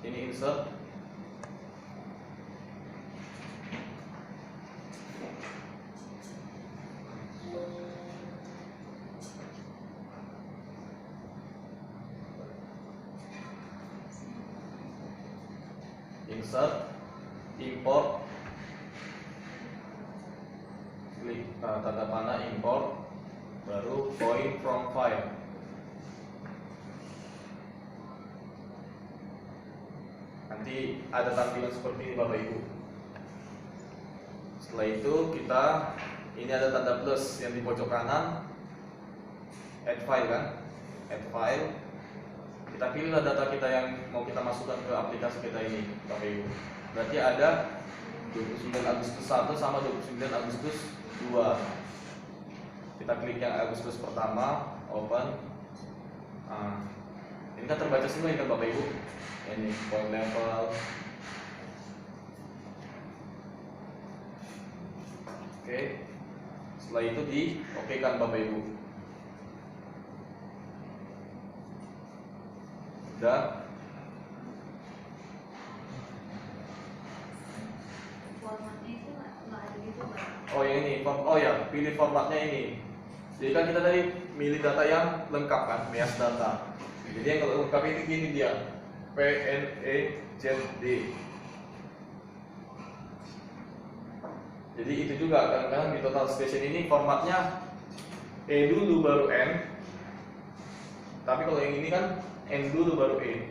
Ini insert. Insert, import, klik tanda panah import, baru point from file. Nanti ada tampilan seperti ini Bapak Ibu. Setelah itu ini ada tanda plus yang di pojok kanan, add file kan, add file. Kita pilihlah data kita yang mau kita masukkan ke aplikasi kita ini Bapak Ibu. Berarti ada 29 Agustus 1 sama 29 Agustus 2. Kita klik yang Agustus pertama, open. Ini kan terbaca semua ini kan Bapak Ibu. Ini point level. Oke. Setelah itu di oke kan Bapak Ibu. Udah. Oh yang ini, oh ya, pilih formatnya ini. Jadi kan kita tadi milih data yang lengkap kan, MEAS data. Jadi yang kalau lengkap itu gini dia, PNEZD. Jadi itu juga kadang-kadang di total station ini formatnya E dulu baru N. Tapi kalau yang ini kan N dulu baru E.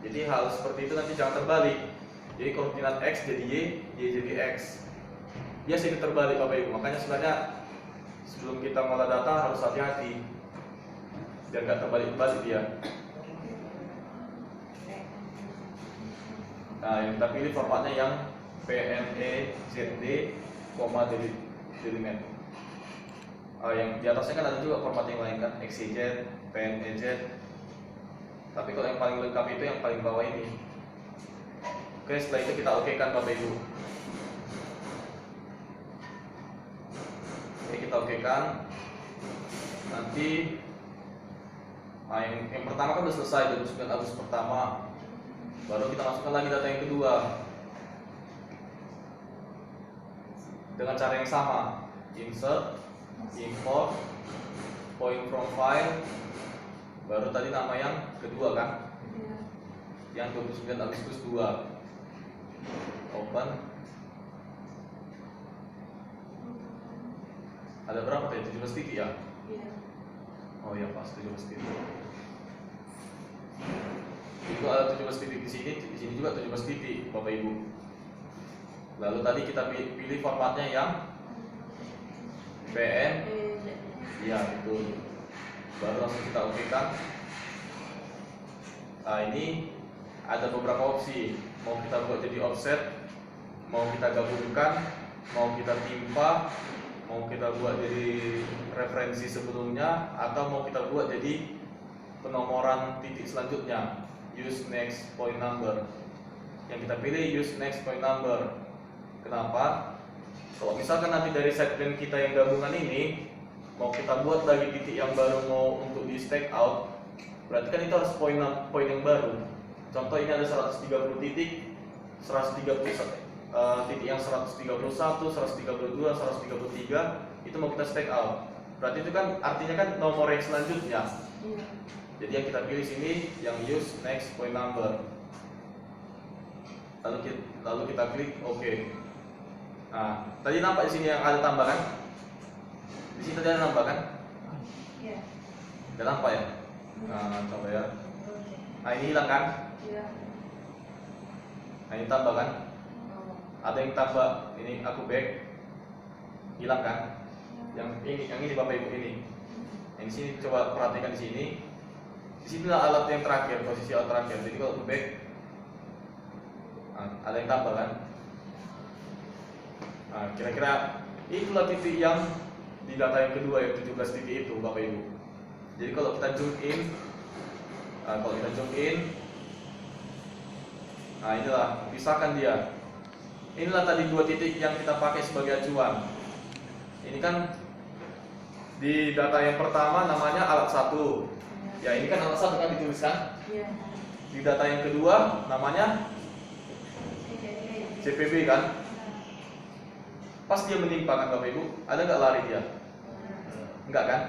Jadi hal seperti itu nanti jangan terbalik. Jadi koordinat X jadi Y, Y jadi X. Dia sering terbalik Bapak Ibu. Makanya sebenarnya sebelum kita ngolah data harus hati-hati biar nggak terbalik-balik dia. Nah yang kita pilih formatnya yang PNEZD, delimited. Yang di atasnya kan ada juga format yang lain kan, XYZ, PNEZ. Tapi kalau yang paling lengkap itu yang paling bawah ini. Oke, setelah itu kita oke kan Bapak Ibu. Oke, kita oke kan. Nanti yang pertama kan sudah selesai 29 Agustus pertama. Baru kita masukkan lagi data yang kedua dengan cara yang sama, insert, import, point from file. Baru tadi nama yang kedua kan, yang 29 Agustus 2. Open. Ada berapa tadi? 17 titik ya? Oh ya pas 17 titik. Itu ada 17 titik di sini juga 17 titik Bapak Ibu. Lalu tadi kita pilih formatnya yang PN. Iya betul. Baru langsung kita oke kan. Nah ini ada beberapa opsi. Mau kita buat jadi offset, mau kita gabungkan, mau kita timpa, mau kita buat jadi referensi sebelumnya, atau mau kita buat jadi penomoran titik selanjutnya, use next point number. Yang kita pilih use next point number. Kenapa? Kalau misalkan nanti dari set plan kita yang gabungan ini mau kita buat lagi titik yang baru mau untuk di stack out, berarti kan itu harus poin yang baru. Contoh ini ada 130 titik, 130 titik yang 131, 132, 133 itu mau kita stack out. Berarti itu kan artinya kan nomor yang selanjutnya. Jadi yang kita pilih sini yang use next point number. Lalu kita klik OK. Nah, tadi nampak di sini yang ada tambahan. Di sini tadi ada nambah kan? Iya. Udah nampak ya? Nah, coba ya. Nah, ini hilang kan? Iya. Nah, ini tambah kan? Ada yang tambah. Ini aku back. Hilang kan? Yang ini Bapak Ibu ini. Yang di sini coba perhatikan di sini. Di sini adalah alat yang terakhir, posisi alat terakhir. Jadi kalau aku back, ada yang tambah kan? Nah, kira-kira itulah titik yang di data yang kedua yang 17 titik itu Bapak Ibu. Jadi kalau kita zoom in, nah inilah pisahkan dia. Inilah tadi dua titik yang kita pakai sebagai acuan. Ini kan di data yang pertama namanya alat 1. Ya ini kan alat 1 kan dituliskan. Di data yang kedua namanya CPB kan. Pas dia menimpa kan Bapak Ibu, ada nggak lari dia? Enggak kan?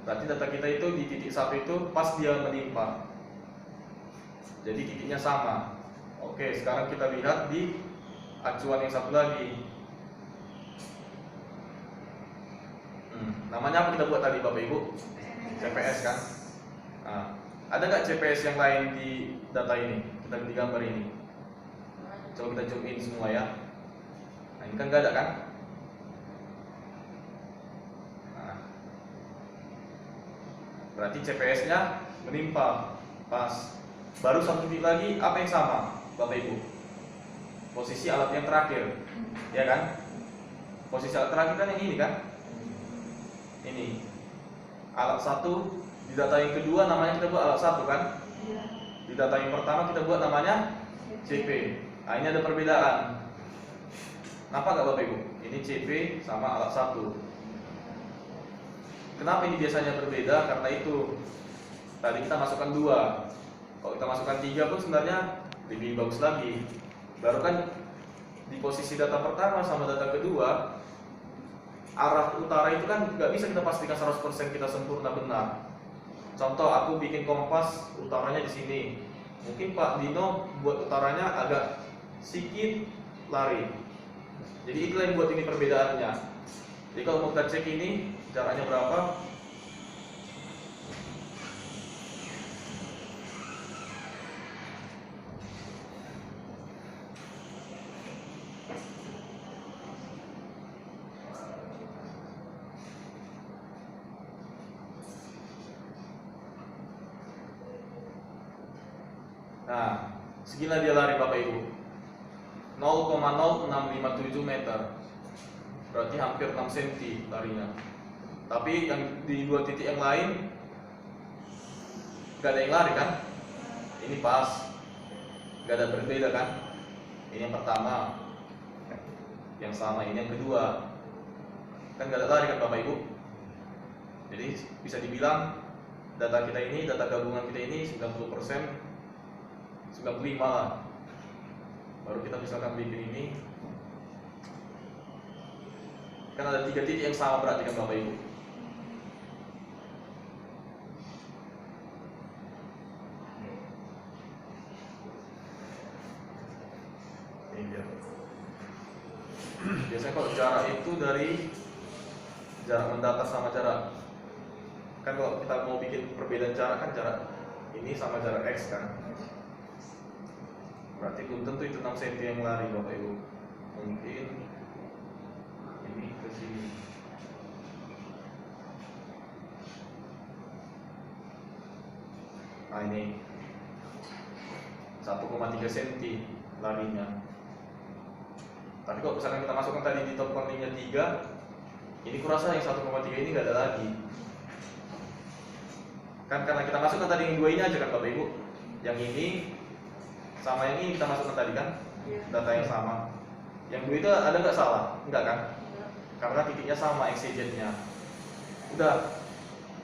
Berarti data kita itu di titik 1 itu pas dia menimpa. Jadi titiknya sama. Oke, sekarang kita lihat di acuan yang satu lagi. Namanya apa kita buat tadi Bapak Ibu? CPS kan? Nah, ada nggak CPS yang lain di data ini? Kita di gambar ini. Coba kita zoom in semua ya. Nah, ini kan nggak ada kan? Nah, berarti CPS-nya menimpa pas. Baru satu titik lagi, apa yang sama Bapak Ibu? Posisi alat yang terakhir, ya kan? Posisi alat terakhir kan yang ini kan? Ini alat 1. Di data yang kedua namanya kita buat alat 1 kan? Di data yang pertama kita buat namanya CP. Nah, ini ada perbedaan. Kenapa nggak Bapak Ibu? Ini CP sama alat 1. Kenapa ini biasanya berbeda? Karena itu tadi kita masukkan 2. Kalau kita masukkan 3 pun sebenarnya lebih bagus lagi. Baru kan di posisi data pertama sama data kedua, arah utara itu kan nggak bisa kita pastikan 100% kita sempurna benar. Contoh, aku bikin kompas utaranya di sini. Mungkin Pak Dino buat utaranya agak sedikit lari. Jadi itulah yang buat ini perbedaannya. Jadi kalau mau kita cek ini jaraknya berapa? Nah, seginilah dia lari Bapak Ibu, 0,0657 meter, berarti hampir 6 cm larinya. Tapi yang di 2 titik yang lain gak ada yang lari kan? Ini pas, gak ada berbeda kan? Ini yang pertama, yang sama ini yang kedua, kan gak ada lari kan Bapak Ibu? Jadi bisa dibilang data kita ini, data gabungan kita ini 90%, 95 lah. Baru kita misalkan bikin ini, kan ada 3 titik yang sama berarti kan Bapak Ibu. Ini dia. Biasanya kalau jarak itu dari jarak mendata sama jarak, kan kalau kita mau bikin perbedaan jarak kan jarak ini sama jarak X kan. Berarti belum tentu itu 6 cm yang lari Bapak Ibu. Mungkin ini ke sini. Nah ini 1,3 cm larinya. Tapi kalau misalkan kita masukkan tadi di top countingnya 3, ini kurasa yang 1,3 ini nggak ada lagi. Kan karena kita masukkan tadi yang 2 ini aja kan Bapak Ibu. Yang ini sama yang ini kita masukkan tadi kan, data yang sama. Yang 2 itu ada nggak salah? Enggak kan? Karena titiknya sama XYZ-nya. Udah,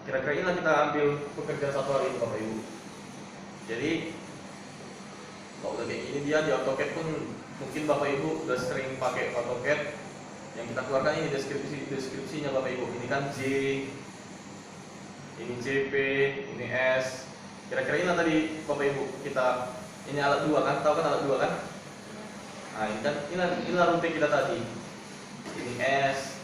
kira-kira inilah kita ambil pekerjaan satu hari itu Bapak Ibu. Jadi kalau udah kayak gini dia di AutoCAD pun mungkin Bapak Ibu udah sering pakai AutoCAD. Yang kita keluarkan ini deskripsinya Bapak Ibu. Ini kan J, ini CP, ini S. Kira-kira ini tadi Bapak Ibu kita. Ini alat 2 kan, tahu kan alat 2 kan? Nah ini kan, inilah rute kita tadi. Ini S,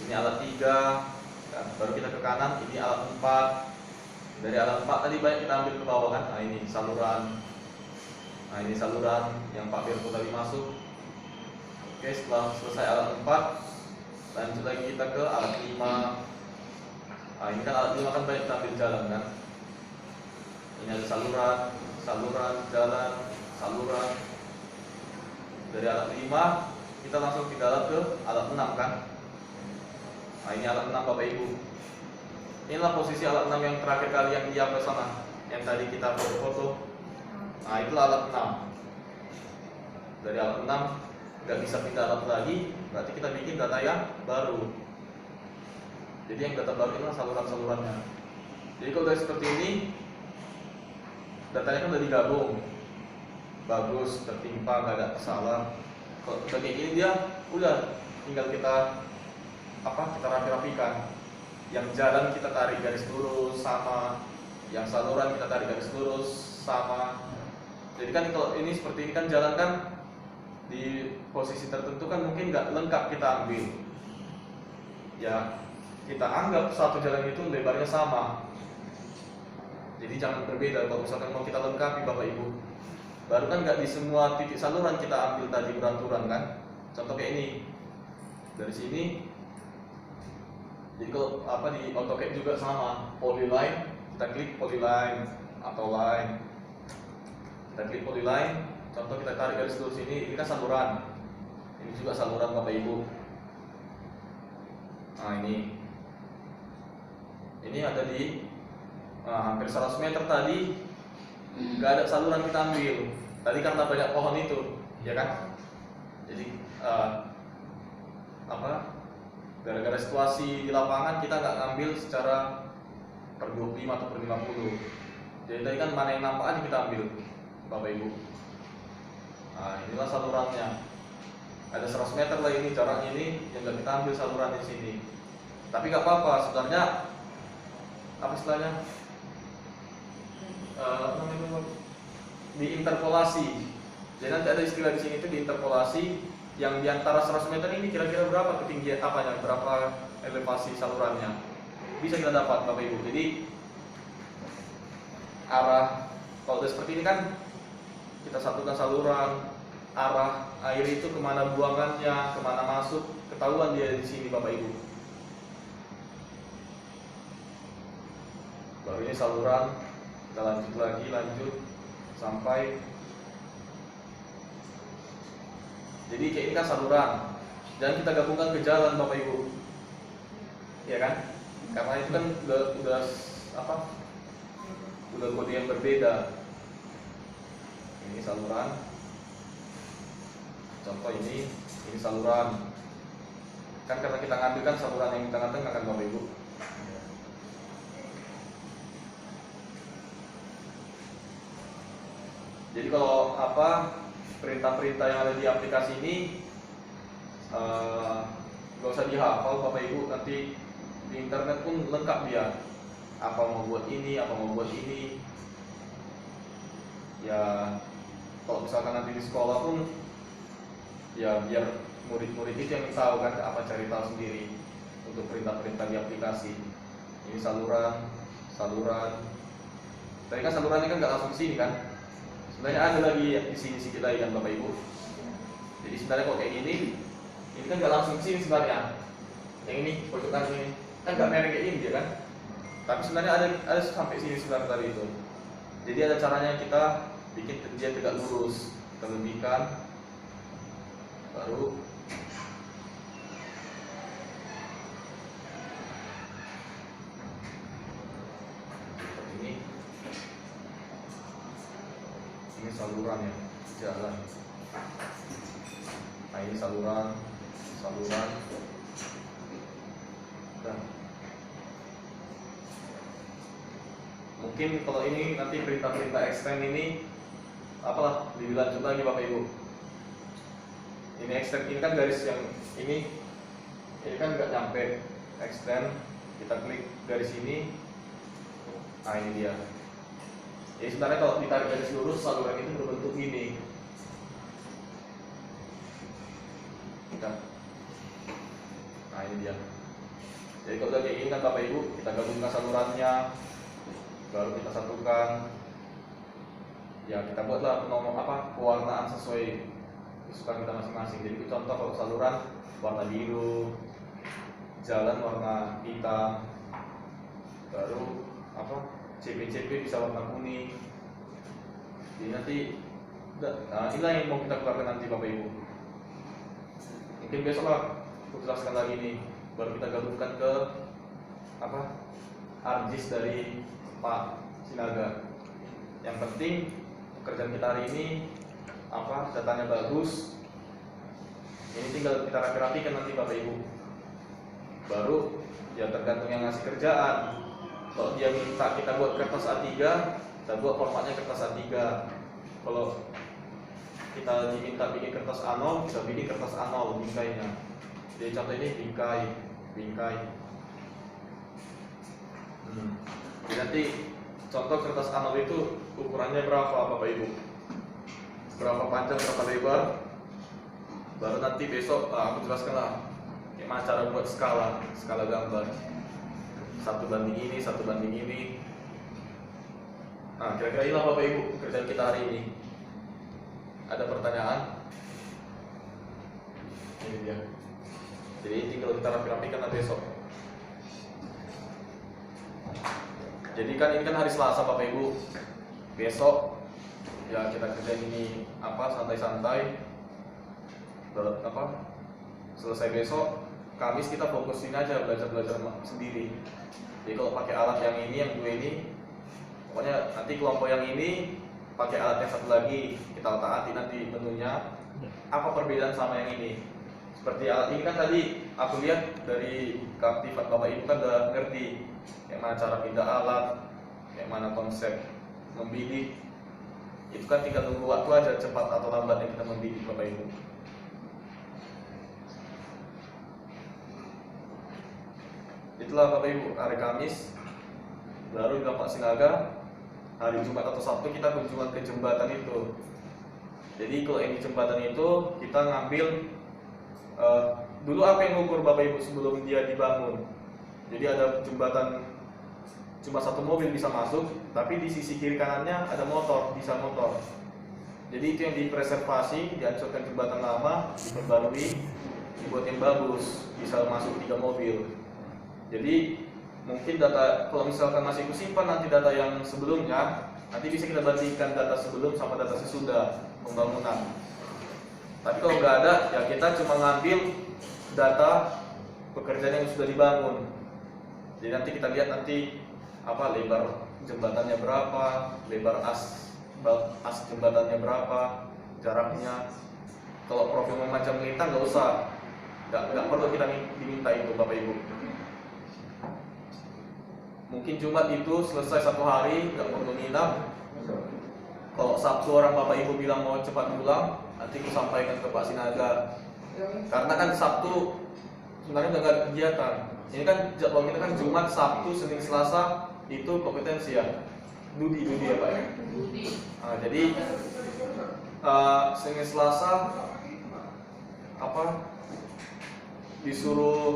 ini alat 3 kan? Baru kita ke kanan, ini alat 4. Dari alat 4 tadi banyak kita ambil ke bawah kan? Nah ini saluran. Nah ini saluran yang Pak Birko tadi masuk. Oke, setelah selesai alat 4, lanjut lagi kita ke alat 5. Nah ini kan alat 5 kan banyak kita ambil jalan kan? Ini ada saluran, jalan, saluran. Dari alat 5 kita langsung ke alat 6 kan. Nah ini alat 6 Bapak Ibu. Inilah posisi alat 6 yang terakhir kali yang di upload sana, yang tadi kita foto. Nah itulah alat 6. Dari alat 6 nggak bisa pindah alat lagi, berarti kita bikin data yang baru. Jadi yang data baru itu saluran-salurannya. Jadi kalau udah seperti ini, datanya kan udah digabung, bagus, tertimpa, nggak ada masalah. Kalau udah kayak gini dia udah tinggal kita rapi-rapikan. Yang jalan kita tarik garis lurus sama, yang saluran kita tarik garis lurus sama. Jadi kan kalau ini seperti ini kan jalan kan di posisi tertentu kan mungkin nggak lengkap kita ambil. Ya kita anggap satu jalan itu lebarnya sama. Jadi jangan berbeda. Kalau misalkan mau kita lengkapi Bapak Ibu, baru kan nggak di semua titik saluran kita ambil tadi beranturan kan. Contoh kayak ini, dari sini. Jadi kalau di AutoCAD juga sama, polyline, kita klik polyline atau line. Kita klik polyline, contoh kita tarik garis lurus ini kan saluran. Ini juga saluran Bapak Ibu. Nah ini ada di hampir 100 meter tadi, nggak ada saluran kita ambil. Tadi karena banyak pohon itu, ya kan? Jadi gara-gara situasi di lapangan kita nggak ngambil secara per 25 atau per 50. Jadi tadi kan mana yang nampak aja kita ambil, Bapak Ibu. Nah inilah salurannya. Ada 100 meter lah ini jaraknya ini yang nggak kita ambil saluran di sini. Tapi nggak apa-apa, sebenarnya istilahnya diinterpolasi. Jadi nanti ada istilah di sini itu diinterpolasi. Yang di antara 100 meter ini kira-kira berapa ketinggian berapa elevasi salurannya, bisa kita dapat Bapak Ibu. Jadi arah kalau udah seperti ini kan kita satukan saluran, arah air itu kemana buangannya, kemana masuk, ketahuan dia di sini Bapak Ibu. Baru ini saluran, kita lanjut sampai. Jadi kayak ini kan saluran, dan kita gabungkan ke jalan Bapak Ibu, ya kan? Karena itu kan udah kode yang berbeda. Ini saluran, contoh ini saluran. Kan karena kita ngambil kan saluran yang di tengah-tengah kan Bapak Ibu. Jadi kalau perintah-perintah yang ada di aplikasi ini nggak usah dihafal Bapak Ibu, nanti di internet pun lengkap dia. Apa mau buat ini, apa mau buat ini. Ya kalau misalkan nanti di sekolah pun ya biar murid-murid itu yang tahu kan apa, cari tahu sendiri untuk perintah-perintah di aplikasi. Ini saluran. Tadi kan saluran ini kan nggak langsung ke sini kan. Sebenarnya ada lagi di sini sedikit lagi kan Bapak Ibu. Jadi sebenarnya kok kayak gini, ini kan nggak langsung sini sebenarnya. Yang ini pojokan ini kan nggak mereng kayak ini dia kan. Tapi sebenarnya ada sampai sini sebenarnya tadi itu. Jadi ada caranya kita bikin dia tegak lurus, kita lebihkan, baru ini saluran ya, jalan. Nah ini saluran. Dan mungkin kalau ini nanti perintah-perintah extend ini lebih lanjut lagi Bapak Ibu. Ini extend, ini kan garis yang ini kan nggak nyampe. Extend, kita klik garis ini. Nah ini dia. Jadi sebenarnya kalau ditarik garis lurus, saluran itu berbentuk gini. Nah ini dia. Jadi kalau udah kayak gini kan Bapak Ibu, kita gabungkan salurannya, baru kita satukan. Ya kita buatlah pewarnaan sesuai kesukaan kita masing-masing. Jadi contoh kalau saluran warna biru, jalan warna hitam, baru CP bisa warna kuning. Jadi nanti inilah yang mau kita keluarkan nanti Bapak Ibu. Mungkin besok lah aku jelaskan lagi nih, baru kita gabungkan ke ArcGIS dari Pak Sinaga. Yang penting pekerjaan kita hari ini datanya bagus. Ini tinggal kita rapi-rapikan nanti Bapak Ibu. Baru ya tergantung yang ngasih kerjaan. Kalau dia minta kita buat kertas A3, kita buat formatnya kertas A3. Kalau kita diminta bikin kertas A0, kita bikin kertas A0 bingkainya. Jadi contoh ini bingkai. Jadi nanti contoh kertas A0 itu ukurannya berapa Bapak Ibu? Berapa panjang, berapa lebar? Baru nanti besok aku jelaskan lah gimana cara buat skala gambar. 1 banding ini, 1 banding ini. Nah, kira-kira inilah Bapak Ibu pekerjaan kita hari ini. Ada pertanyaan? Ini dia. Jadi tinggal kita rapi-rapikan besok. Jadi kan ini kan hari Selasa Bapak Ibu. Besok ya kita kerjain ini santai-santai. Selesai besok, Kamis kita fokusin aja belajar sendiri. Jadi kalau pakai alat yang ini, yang 2 ini, pokoknya nanti kelompok yang ini pakai alat yang satu lagi, kita otak-atik nanti menunya apa perbedaan sama yang ini. Seperti alat ini kan tadi aku lihat dari keaktifan Bapak Ibu kan udah ngerti kayak mana cara pindah alat, kayak mana konsep membidik. Itu kan tinggal tunggu waktu aja, cepat atau lambatnya kita membidik Bapak Ibu. Itulah Bapak Ibu, hari Kamis baru di Lapak Sinaga, hari Jumat atau Sabtu kita kunjungan ke jembatan itu. Jadi kalau yang di jembatan itu kita ngambil dulu apa yang ngukur Bapak Ibu sebelum dia dibangun. Jadi ada jembatan, cuma 1 mobil bisa masuk, tapi di sisi kiri kanannya ada motor, bisa motor. Jadi itu yang dipreservasi, dihancurkan jembatan lama, diperbarui, dibuat yang bagus, bisa masuk 3 mobil. Jadi mungkin data, kalau misalkan masih kusimpan nanti data yang sebelumnya, nanti bisa kita bandingkan data sebelum sama data sesudah pembangunan. Tapi kalau nggak ada, ya kita cuma ngambil data pekerjaan yang sudah dibangun. Jadi nanti kita lihat nanti lebar jembatannya berapa, lebar as jembatannya berapa, jaraknya. Kalau profil memanjang melintang nggak usah, nggak perlu kita diminta itu Bapak Ibu. Mungkin Jumat itu selesai 1 hari, nggak perlu nginap. Kalau Sabtu orang Bapak Ibu bilang mau cepat pulang, nanti aku sampaikan ke Pak Sinaga. Karena kan Sabtu sebenarnya nggak ada kegiatan. Ini kan jadwal kita kan Jumat, Sabtu, Senin, Selasa itu kompetensi ya. Dudi ya Pak ya. Nah, jadi Senin, Selasa disuruh